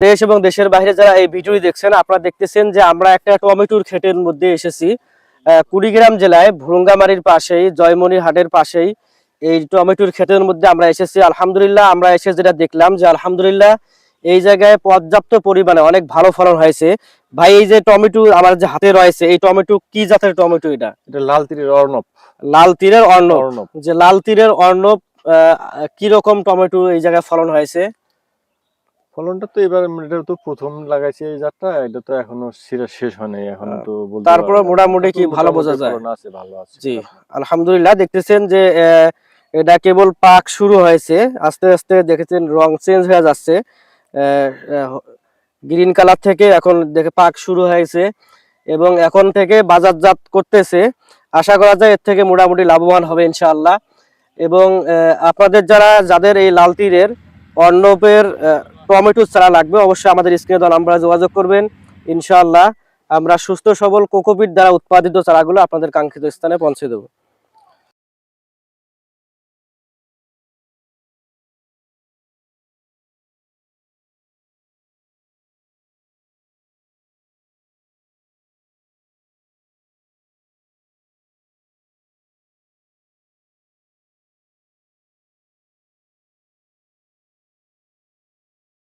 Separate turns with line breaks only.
দেশ এবং দেশের বাইরে যারা এই ভিডিও দেখছেন, আপনারা দেখতেছেন যে আমরা একটা টমেটোর ক্ষেতের মধ্যে এসেছি। কুড়িগ্রাম জেলায় ভুরুঙ্গামারীর পাশেই, জয়মনি হাটের পাশেই এই টমেটোর ক্ষেতের মধ্যে আমরা এসেছি। আলহামদুলিল্লাহ, আমরা এসে যেটা দেখলাম যে আলহামদুলিল্লাহ এই জায়গায় পর্যাপ্ত পরিমাণে অনেক ভালো ফলন হয়েছে। ভাই, এই যে টমেটো আমার যে হাতে রয়েছে, এই টমেটো কি জাতের টমেটো? এটা
লাল তীরের অর্ণব।
লাল তীরের অর্ণব। যে লাল তীরের অর্ণব, কি রকম টমেটো এই জায়গায় ফলন হয়েছে?
ফলনটা তো এবার এটা তো প্রথম লাগাইছে এই জাতটা, এটা তো এখনো শেষ হয় নাই, এখন তো বলতে
তারপরে
পারবো না।
মোটামুটি কি ভালো বোঝা যায়?
ফলন আছে, ভালো আছে।
জি, আলহামদুলিল্লাহ। দেখতেছেন যে এটা কেবল পাক শুরু হয়েছে, আস্তে আস্তে দেখেছেন রং চেঞ্জ হয়ে যাচ্ছে। গ্রিন কালার থেকে এখন দেখে পাক শুরু হয়েছে এবং এখন থেকে বাজারজাত করতেছে। আশা করা যায় এর থেকে মোটামুটি লাভবান হবে ইনশাআল্লাহ। এবং আপনাদের যাদের এই লাল তীরের অর্ণবের টমেটো চারা লাগবে, অবশ্যই আমাদের স্ক্রিনে দেওয়া নাম্বারে যোগাযোগ করবেন। ইনশাআল্লাহ আমরা সুস্থ সবল কোকোপিট দ্বারা উৎপাদিত চারাগুলো আপনাদের কাঙ্ক্ষিত স্থানে পৌঁছে দেবো।